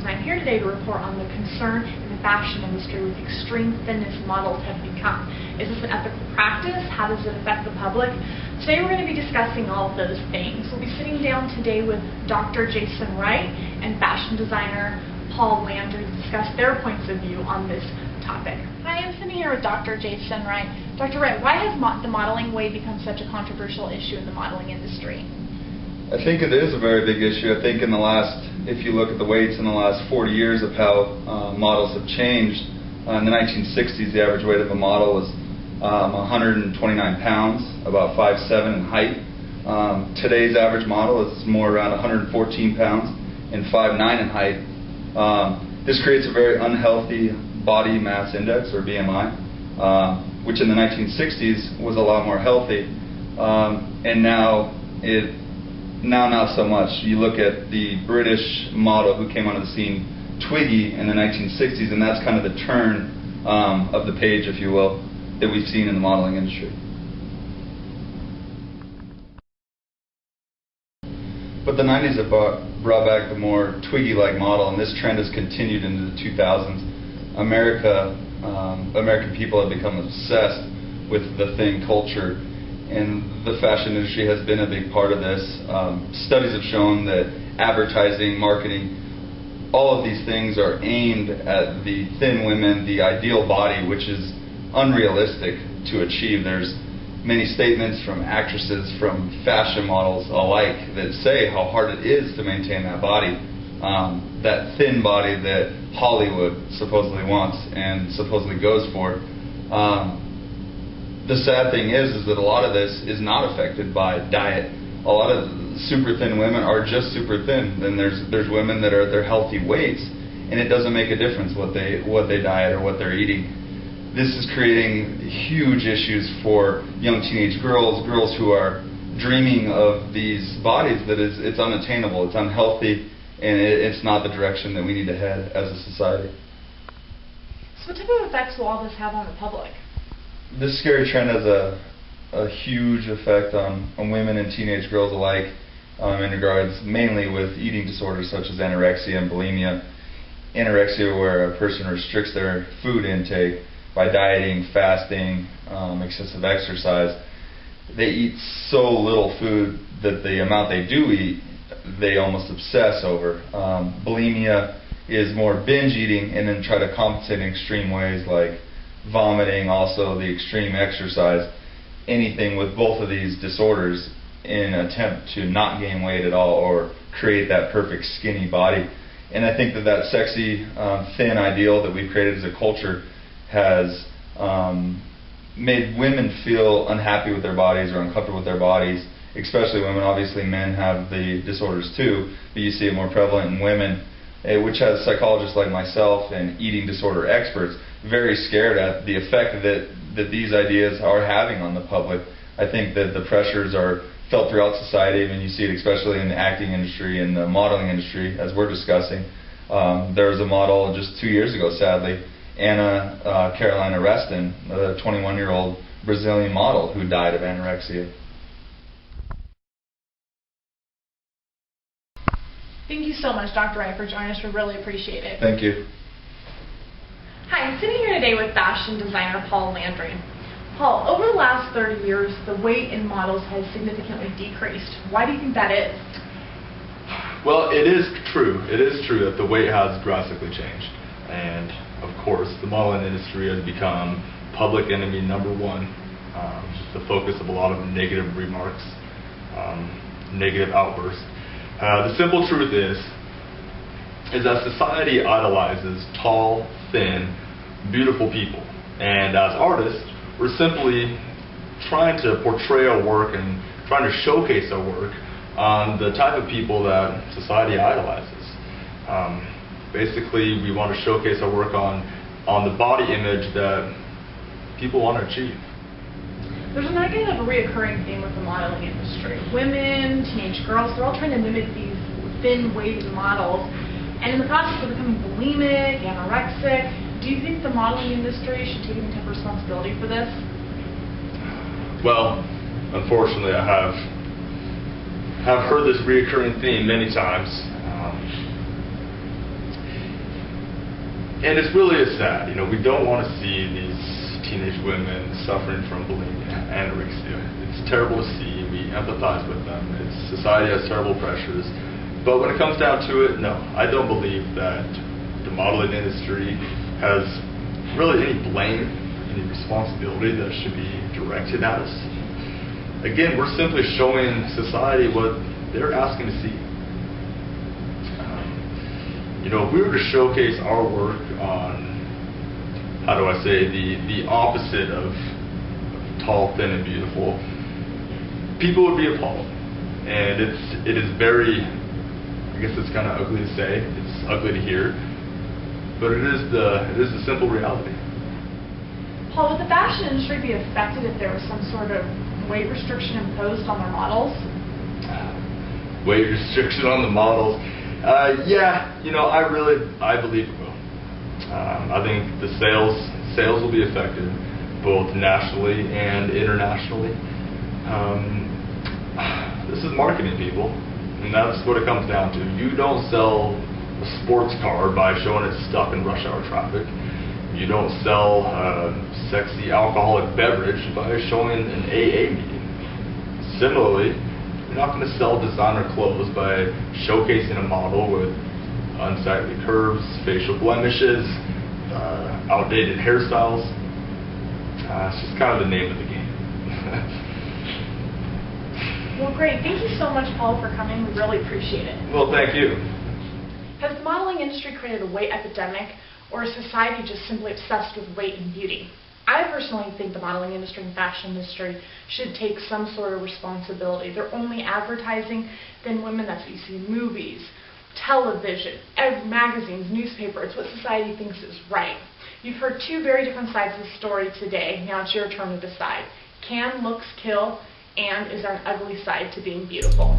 I'm here today to report on the concern in the fashion industry with extreme thinness models have become. Is this an ethical practice? How does it affect the public? Today we're going to be discussing all of those things. We'll be sitting down today with Dr. Jason Wright and fashion designer Paul Landry to discuss their points of view on this topic. Hi, I'm sitting here with Dr. Jason Wright. Dr. Wright, why has the modeling weight become such a controversial issue in the modeling industry? I think it is a very big issue. I think in the last, if you look at the weights in the last 40 years of how models have changed, in the 1960s the average weight of a model was 129 pounds, about 5'7" in height. Today's average model is more around 114 pounds and 5'9" in height. This creates a very unhealthy body mass index, or BMI, which in the 1960s was a lot more healthy, and now not so much. You look at the British model who came onto the scene, Twiggy, in the 1960s, and that's kind of the turn of the page, if you will, that we've seen in the modeling industry. But the 90s have brought back the more Twiggy-like model, and this trend has continued into the 2000s. American people have become obsessed with the thin culture, and the fashion industry has been a big part of this. Studies have shown that advertising, marketing, all of these things are aimed at the thin women, the ideal body, which is unrealistic to achieve. There's many statements from actresses, from fashion models alike, that say how hard it is to maintain that body, that thin body that Hollywood supposedly wants and supposedly goes for. The sad thing is that a lot of this is not affected by diet. A lot of super thin women are just super thin. Then there's women that are at their healthy weights, and it doesn't make a difference what they diet or what they're eating. This is creating huge issues for young teenage girls who are dreaming of these bodies that it's unattainable, it's unhealthy, and it's not the direction that we need to head as a society. So what type of effects will all this have on the public? This scary trend has a huge effect on women and teenage girls alike, in regards mainly with eating disorders such as anorexia and bulimia. Anorexia, where a person restricts their food intake by dieting, fasting, excessive exercise. They eat so little food that the amount they do eat, they almost obsess over. Bulimia is more binge eating and then try to compensate in extreme ways like vomiting, also the extreme exercise, anything with both of these disorders in an attempt to not gain weight at all or create that perfect skinny body. And I think that sexy, thin ideal that we've created as a culture has made women feel unhappy with their bodies or uncomfortable with their bodies, especially women. Obviously men have the disorders too, but you see it more prevalent in women, which has psychologists like myself and eating disorder experts very scared at the effect that these ideas are having on the public. I think that the pressures are felt throughout society, and you see it especially in the acting industry and the modeling industry, as we're discussing. There was a model just 2 years ago, sadly, Ana Carolina Reston, a 21-year-old Brazilian model who died of anorexia. Thank you so much, Dr. Wright, for joining us. We really appreciate it. Thank you. Hi, I'm sitting here today with fashion designer Paul Landry. Paul, over the last 30 years, the weight in models has significantly decreased. Why do you think that is? Well, it is true. It is true that the weight has drastically changed. And, of course, the modeling industry has become public enemy number one, the focus of a lot of negative remarks, negative outbursts. The simple truth is that society idolizes tall, thin, beautiful people. And as artists, we're simply trying to portray our work and trying to showcase our work on the type of people that society idolizes. Basically, we want to showcase our work on the body image that people want to achieve. There's a kind of a reoccurring theme with the modeling industry. Women, teenage girls, they're all trying to mimic these thin, wavy models. And in the process of becoming bulimic, anorexic, do you think the modeling industry should take any type of responsibility for this? Well, unfortunately, I have heard this reoccurring theme many times. And it's really sad. You know, we don't want to see these teenage women suffering from bulimia, anorexia. It's terrible to see. We empathize with them. Society has terrible pressures. But when it comes down to it, no, I don't believe that the modeling industry has really any blame, any responsibility that should be directed at us. Again, we're simply showing society what they're asking to see. You know, if we were to showcase our work on, how do I say, the opposite of tall, thin, and beautiful, people would be appalled. And it is very, I guess it's kind of ugly to say, it's ugly to hear, but it is the simple reality. Paul, would the fashion industry be affected if there was some sort of weight restriction imposed on their models? Weight restriction on the models? Yeah, you know, I believe it will. I think the sales will be affected, both nationally and internationally. This is marketing, people, and that's what it comes down to. You don't sell a sports car by showing it stuck in rush hour traffic. You don't sell a sexy alcoholic beverage by showing an AA meeting. Similarly, you're not going to sell designer clothes by showcasing a model with unsightly curves, facial blemishes, outdated hairstyles. It's just kind of the name of the game. Well, great. Thank you so much, Paul, for coming. We really appreciate it. Well, thank you. Has the modeling industry created a weight epidemic, or is society just simply obsessed with weight and beauty? I personally think the modeling industry and fashion industry should take some sort of responsibility. They're only advertising thin women. That's what you see in movies, television, magazines, newspaper. It's what society thinks is right. You've heard two very different sides of the story today. Now it's your turn to decide. Can looks kill, and is there an ugly side to being beautiful?